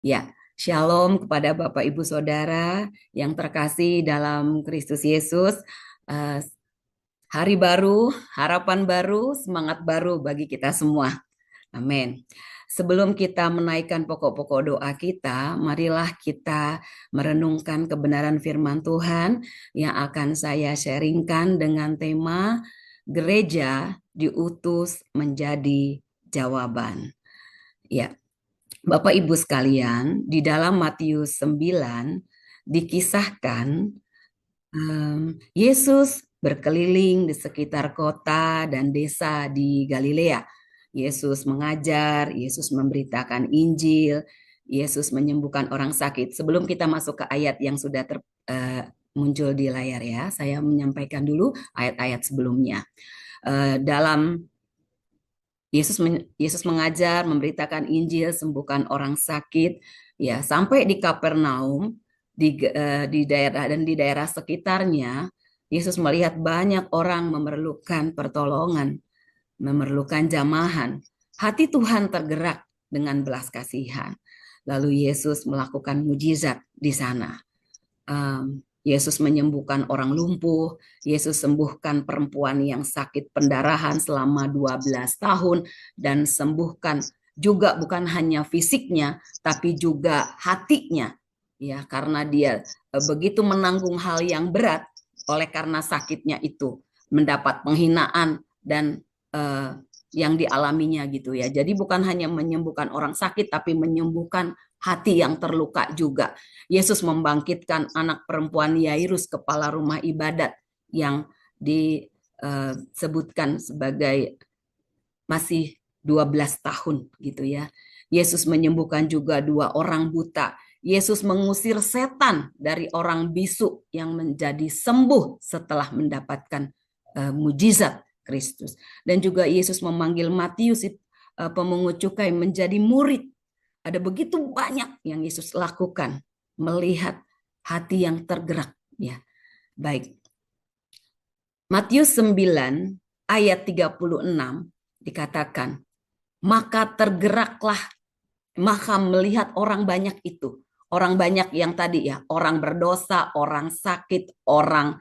Ya, shalom kepada Bapak Ibu Saudara yang terkasih dalam Kristus Yesus. Eh, Hari baru, harapan baru, semangat baru bagi kita semua. Amin. Sebelum kita menaikkan pokok-pokok doa kita, marilah kita merenungkan kebenaran firman Tuhan yang akan saya sharingkan dengan tema Gereja diutus menjadi jawaban. Ya, Bapak Ibu sekalian, di dalam Matius 9 dikisahkan Yesus berkeliling di sekitar kota dan desa di Galilea. Yesus mengajar, Yesus memberitakan Injil, Yesus menyembuhkan orang sakit. Sebelum kita masuk ke ayat yang sudah muncul di layar ya, saya menyampaikan dulu ayat-ayat sebelumnya. Dalam Yesus mengajar, memberitakan Injil, sembuhkan orang sakit, ya sampai di Kapernaum di daerah dan di daerah sekitarnya, Yesus melihat banyak orang memerlukan pertolongan, memerlukan jamahan. Hati Tuhan tergerak dengan belas kasihan. Lalu Yesus melakukan mujizat di sana. Yesus menyembuhkan orang lumpuh, Yesus sembuhkan perempuan yang sakit pendarahan selama 12 tahun dan sembuhkan juga bukan hanya fisiknya tapi juga hatinya. Ya, karena dia begitu menanggung hal yang berat oleh karena sakitnya itu mendapat penghinaan dan yang dialaminya gitu ya. Jadi bukan hanya menyembuhkan orang sakit tapi menyembuhkan hati yang terluka juga. Yesus membangkitkan anak perempuan Yairus, kepala rumah ibadat yang disebutkan sebagai masih 12 tahun gitu ya. Yesus menyembuhkan juga dua orang buta. Yesus mengusir setan dari orang bisu yang menjadi sembuh setelah mendapatkan mujizat Kristus. Dan juga Yesus memanggil Matius pemungut cukai menjadi murid. Ada begitu banyak yang Yesus lakukan, melihat hati yang tergerak ya. Baik. Matius 9 ayat 36 dikatakan, maka tergeraklah, maka melihat orang banyak itu. Orang banyak yang tadi ya, orang berdosa, orang sakit, orang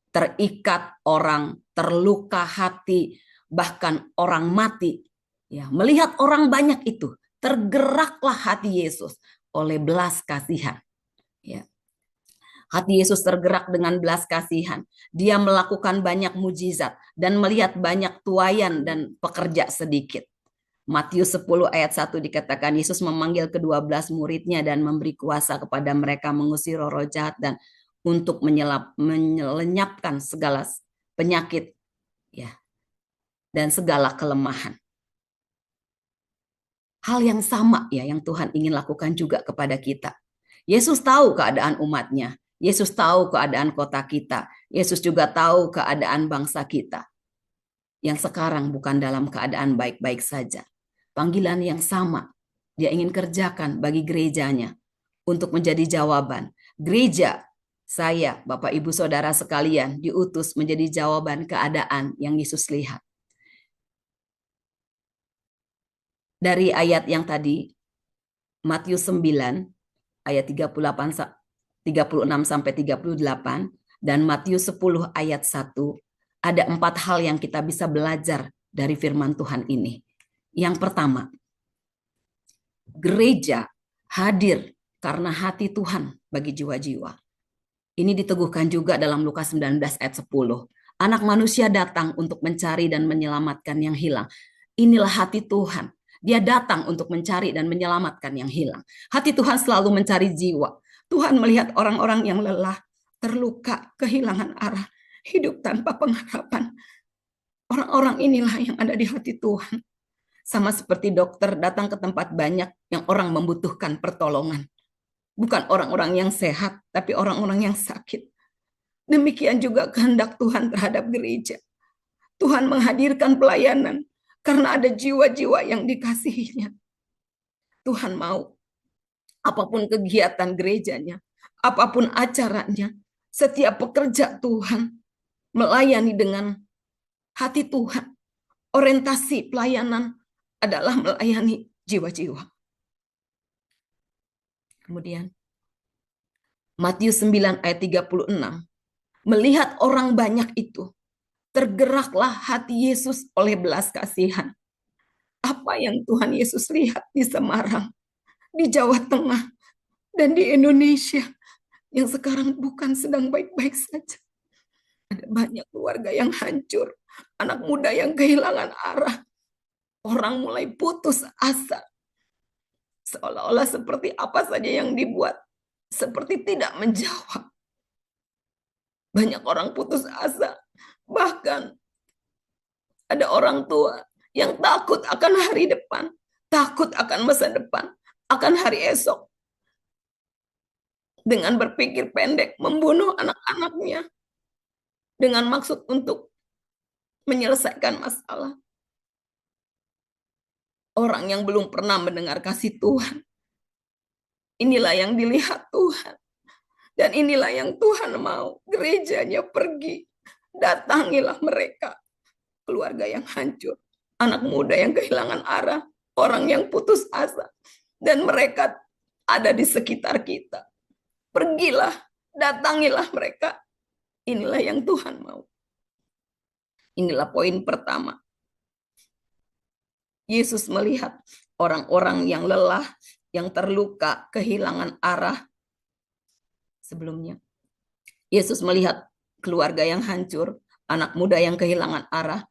terikat, orang terluka hati, bahkan orang mati. Ya, melihat orang banyak itu, tergeraklah hati Yesus oleh belas kasihan. Ya. Hati Yesus tergerak dengan belas kasihan. Dia melakukan banyak mujizat dan melihat banyak tuayan dan pekerja sedikit. Matius 10 ayat 1 dikatakan Yesus memanggil kedua belas muridnya dan memberi kuasa kepada mereka mengusir roh jahat dan untuk menyelenyapkan segala penyakit ya dan segala kelemahan. Hal yang sama ya yang Tuhan ingin lakukan juga kepada kita. Yesus tahu keadaan umatnya. Yesus tahu keadaan kota kita. Yesus juga tahu keadaan bangsa kita. Yang sekarang bukan dalam keadaan baik-baik saja. Panggilan yang sama. Dia ingin kerjakan bagi gerejanya. Untuk menjadi jawaban. Gereja, saya, Bapak Ibu Saudara sekalian, diutus menjadi jawaban keadaan yang Yesus lihat. Dari ayat yang tadi, Matius 9, ayat 36 sampai 38 dan Matius 10 ayat 1 ada 4 hal yang kita bisa belajar dari firman Tuhan ini. Yang pertama, gereja hadir karena hati Tuhan bagi jiwa-jiwa. Ini diteguhkan juga dalam Lukas 19 ayat 10. Anak manusia datang untuk mencari dan menyelamatkan yang hilang. Inilah hati Tuhan. Dia datang untuk mencari dan menyelamatkan yang hilang. Hati Tuhan selalu mencari jiwa. Tuhan melihat orang-orang yang lelah, terluka, kehilangan arah, hidup tanpa pengharapan. Orang-orang inilah yang ada di hati Tuhan. Sama seperti dokter datang ke tempat banyak yang orang membutuhkan pertolongan. Bukan orang-orang yang sehat, tapi orang-orang yang sakit. Demikian juga kehendak Tuhan terhadap gereja. Tuhan menghadirkan pelayanan karena ada jiwa-jiwa yang dikasihinya. Tuhan mau apapun kegiatan gerejanya, apapun acaranya, setiap pekerja Tuhan melayani dengan hati Tuhan. Orientasi pelayanan adalah melayani jiwa-jiwa. Kemudian Matius 9 ayat 36. Melihat orang banyak itu, tergeraklah hati Yesus oleh belas kasihan. Apa yang Tuhan Yesus lihat di Semarang, di Jawa Tengah, dan di Indonesia yang sekarang bukan sedang baik-baik saja. Ada banyak keluarga yang hancur, anak muda yang kehilangan arah, orang mulai putus asa, seolah-olah seperti apa saja yang dibuat, seperti tidak menjawab. Banyak orang putus asa, bahkan ada orang tua yang takut akan hari depan, takut akan masa depan, akan hari esok, dengan berpikir pendek, membunuh anak-anaknya, dengan maksud untuk menyelesaikan masalah. Orang yang belum pernah mendengar kasih Tuhan, inilah yang dilihat Tuhan. Dan inilah yang Tuhan mau. Gerejanya pergi. Datangilah mereka. Keluarga yang hancur. Anak muda yang kehilangan arah. Orang yang putus asa. Dan mereka ada di sekitar kita. Pergilah. Datangilah mereka. Inilah yang Tuhan mau. Inilah poin pertama. Yesus melihat orang-orang yang lelah, yang terluka, kehilangan arah. Sebelumnya, Yesus melihat keluarga yang hancur, anak muda yang kehilangan arah,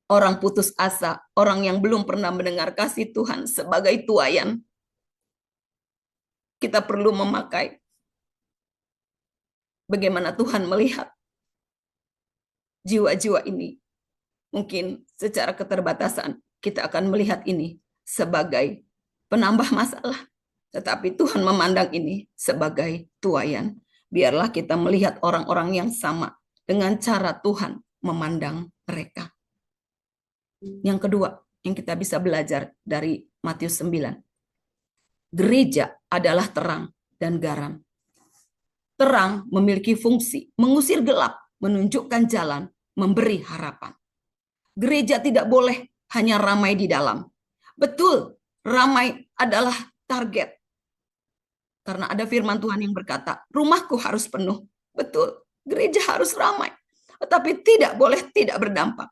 orang putus asa, orang yang belum pernah mendengar kasih Tuhan sebagai tuayan. Kita perlu memakai bagaimana Tuhan melihat jiwa-jiwa ini. Mungkin secara keterbatasan kita akan melihat ini sebagai penambah masalah. Tetapi Tuhan memandang ini sebagai tuayan. Biarlah kita melihat orang-orang yang sama dengan cara Tuhan memandang mereka. Yang kedua, yang kita bisa belajar dari Matius 9. Gereja adalah terang dan garam. Terang memiliki fungsi mengusir gelap, menunjukkan jalan, memberi harapan. Gereja tidak boleh hanya ramai di dalam. Betul, ramai adalah target. Karena ada firman Tuhan yang berkata, rumahku harus penuh. Betul, gereja harus ramai. Tetapi tidak boleh tidak berdampak.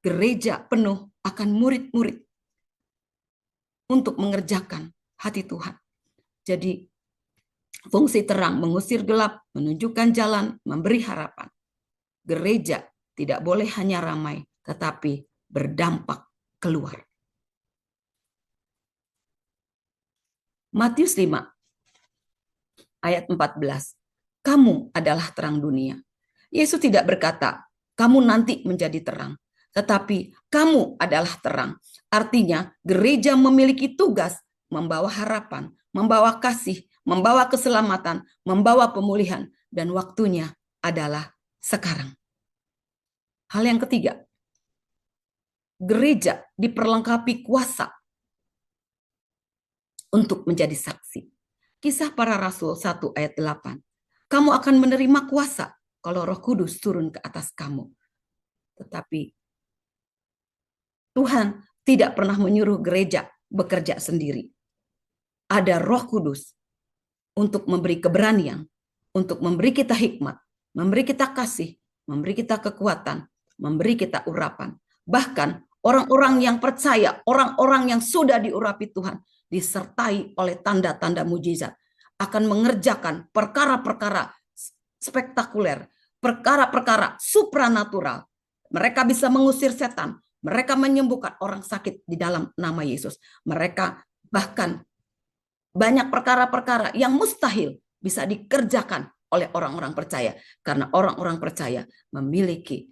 Gereja penuh akan murid-murid untuk mengerjakan hati Tuhan. Jadi fungsi terang mengusir gelap, menunjukkan jalan, memberi harapan. Gereja tidak boleh hanya ramai, tetapi berdampak keluar. Matius 5 ayat 14. Kamu adalah terang dunia. Yesus tidak berkata, kamu nanti menjadi terang, tetapi kamu adalah terang. Artinya, gereja memiliki tugas membawa harapan, membawa kasih, membawa keselamatan, membawa pemulihan, dan waktunya adalah sekarang. Hal yang ketiga, gereja diperlengkapi kuasa untuk menjadi saksi. Kisah Para Rasul 1 ayat 8. Kamu akan menerima kuasa kalau Roh Kudus turun ke atas kamu. Tetapi Tuhan tidak pernah menyuruh gereja bekerja sendiri. Ada Roh Kudus untuk memberi keberanian, untuk memberi kita hikmat, memberi kita kasih, memberi kita kekuatan, memberi kita urapan. Bahkan orang-orang yang percaya, orang-orang yang sudah diurapi Tuhan, disertai oleh tanda-tanda mujizat, akan mengerjakan perkara-perkara spektakuler, perkara-perkara supranatural. Mereka bisa mengusir setan, mereka menyembuhkan orang sakit di dalam nama Yesus. Mereka bahkan banyak perkara-perkara yang mustahil bisa dikerjakan oleh orang-orang percaya. Karena orang-orang percaya memiliki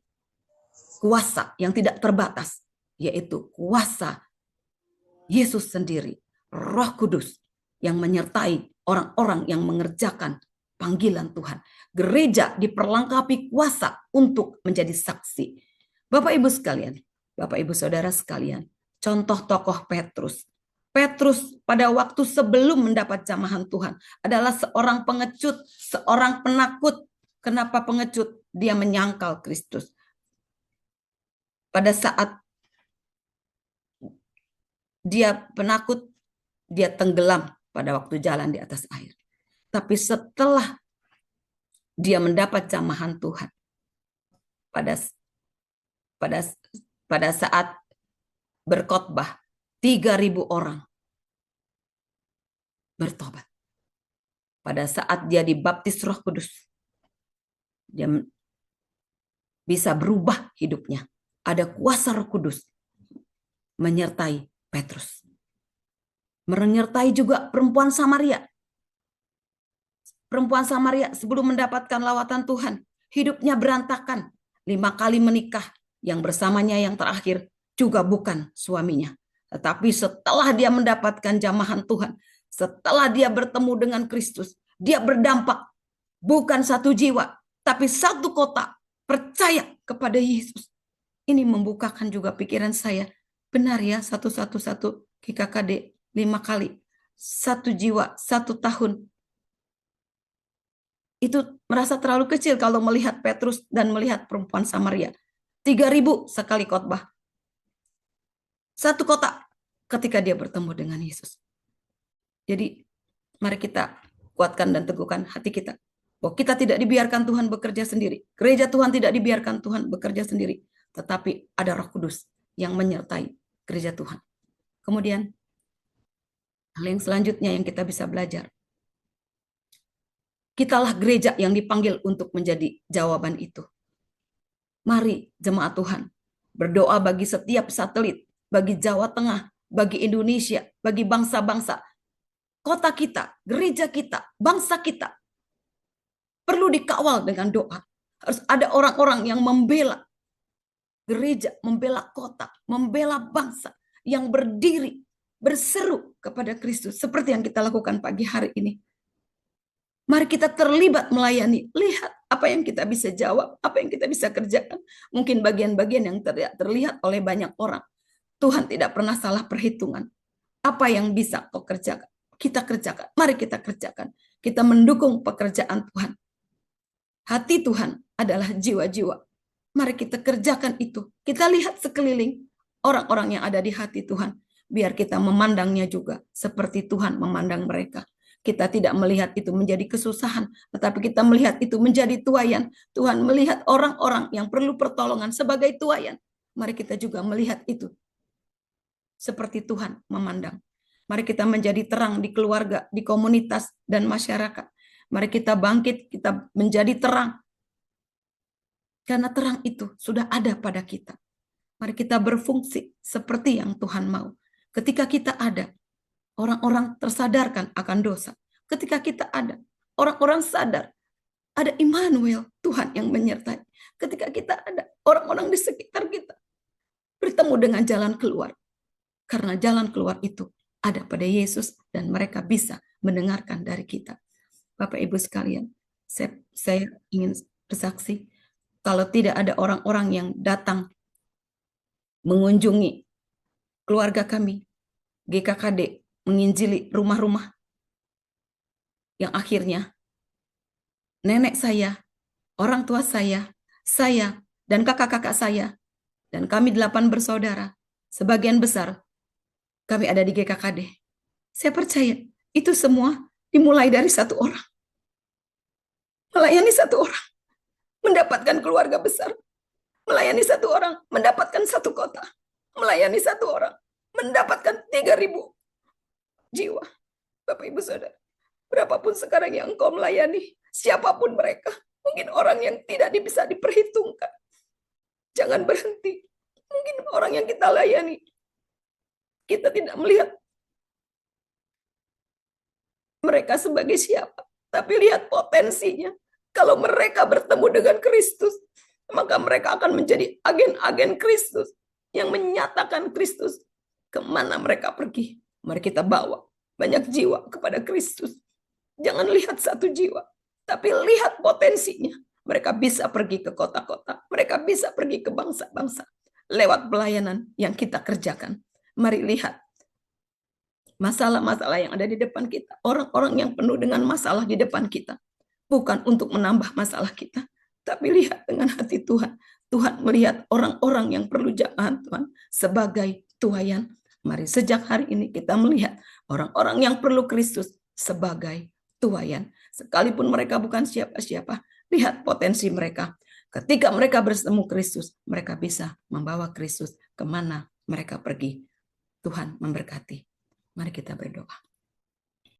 kuasa yang tidak terbatas, yaitu kuasa Yesus sendiri, Roh Kudus yang menyertai orang-orang yang mengerjakan panggilan Tuhan. Gereja diperlengkapi kuasa untuk menjadi saksi. Bapak Ibu sekalian, Bapak Ibu Saudara sekalian, contoh tokoh Petrus. Petrus pada waktu sebelum mendapat jamahan Tuhan adalah seorang pengecut, seorang penakut. Kenapa pengecut? Dia menyangkal Kristus. Pada saat dia penakut, dia tenggelam pada waktu jalan di atas air. Tapi setelah dia mendapat jamahan Tuhan, pada pada pada saat berkhotbah, 3.000 orang bertobat. Pada saat dia dibaptis Roh Kudus, dia bisa berubah hidupnya. Ada kuasa Roh Kudus menyertai Petrus. Menyertai juga perempuan Samaria. Perempuan Samaria sebelum mendapatkan lawatan Tuhan, hidupnya berantakan. 5 kali menikah, yang bersamanya yang terakhir juga bukan suaminya. Tetapi setelah dia mendapatkan jamahan Tuhan, setelah dia bertemu dengan Kristus, dia berdampak bukan 1 jiwa, tapi 1 kota percaya kepada Yesus. Ini membukakan juga pikiran saya. Benar ya, 111 GKKD 5 kali. 1 jiwa, 1 tahun. Itu merasa terlalu kecil kalau melihat Petrus dan melihat perempuan Samaria. 3.000 sekali khotbah. 1 kota ketika dia bertemu dengan Yesus. Jadi mari kita kuatkan dan teguhkan hati kita, bahwa kita tidak dibiarkan Tuhan bekerja sendiri. Gereja Tuhan tidak dibiarkan Tuhan bekerja sendiri. Tetapi ada Roh Kudus yang menyertai gereja Tuhan. Kemudian hal yang selanjutnya yang kita bisa belajar. Kitalah gereja yang dipanggil untuk menjadi jawaban itu. Mari jemaat Tuhan berdoa bagi setiap satelit, bagi Jawa Tengah, bagi Indonesia, bagi bangsa-bangsa. Kota kita, gereja kita, bangsa kita perlu dikawal dengan doa. Harus ada orang-orang yang membela gereja, membela kota, membela bangsa, yang berdiri, berseru kepada Kristus seperti yang kita lakukan pagi hari ini. Mari kita terlibat melayani. Lihat apa yang kita bisa jawab, apa yang kita bisa kerjakan. Mungkin bagian-bagian yang terlihat oleh banyak orang. Tuhan tidak pernah salah perhitungan. Apa yang bisa kau kerjakan? Kita kerjakan. Mari kita kerjakan. Kita mendukung pekerjaan Tuhan. Hati Tuhan adalah jiwa-jiwa. Mari kita kerjakan itu. Kita lihat sekeliling orang-orang yang ada di hati Tuhan. Biar kita memandangnya juga seperti Tuhan memandang mereka. Kita tidak melihat itu menjadi kesusahan, tetapi kita melihat itu menjadi tuaian. Tuhan melihat orang-orang yang perlu pertolongan sebagai tuaian. Mari kita juga melihat itu seperti Tuhan memandang. Mari kita menjadi terang di keluarga, di komunitas, dan masyarakat. Mari kita bangkit, kita menjadi terang. Karena terang itu sudah ada pada kita. Mari kita berfungsi seperti yang Tuhan mau. Ketika kita ada, orang-orang tersadarkan akan dosa. Ketika kita ada, orang-orang sadar. Ada Immanuel, Tuhan yang menyertai. Ketika kita ada, orang-orang di sekitar kita bertemu dengan jalan keluar. Karena jalan keluar itu ada pada Yesus dan mereka bisa mendengarkan dari kita. Bapak Ibu sekalian, saya ingin bersaksi, kalau tidak ada orang-orang yang datang mengunjungi keluarga kami, GKKD, menginjili rumah-rumah, yang akhirnya nenek saya, orang tua saya, dan kakak-kakak saya, dan kami 8 bersaudara, sebagian besar kami ada di GKKD. Saya percaya itu semua dimulai dari 1 orang. Melayani 1 orang, mendapatkan keluarga besar. Melayani 1 orang, mendapatkan 1 kota. Melayani 1 orang, mendapatkan 3.000 jiwa. Bapak Ibu Saudara, berapapun sekarang yang engkau melayani, siapapun mereka, mungkin orang yang tidak bisa diperhitungkan. Jangan berhenti. Mungkin orang yang kita layani, kita tidak melihat mereka sebagai siapa, tapi lihat potensinya. Kalau mereka bertemu dengan Kristus, maka mereka akan menjadi agen-agen Kristus yang menyatakan Kristus kemana mereka pergi. Mari kita bawa banyak jiwa kepada Kristus. Jangan lihat 1 jiwa, tapi lihat potensinya. Mereka bisa pergi ke kota-kota, mereka bisa pergi ke bangsa-bangsa lewat pelayanan yang kita kerjakan. Mari lihat masalah-masalah yang ada di depan kita. Orang-orang yang penuh dengan masalah di depan kita. Bukan untuk menambah masalah kita, tapi lihat dengan hati Tuhan. Tuhan melihat orang-orang yang perlu jamahan Tuhan sebagai tuaian. Mari sejak hari ini kita melihat Orang-orang yang perlu Kristus sebagai tuayan. Sekalipun mereka bukan siapa-siapa, lihat potensi mereka. Ketika mereka bertemu Kristus, mereka bisa membawa Kristus kemana mereka pergi. Tuhan memberkati. Mari kita berdoa.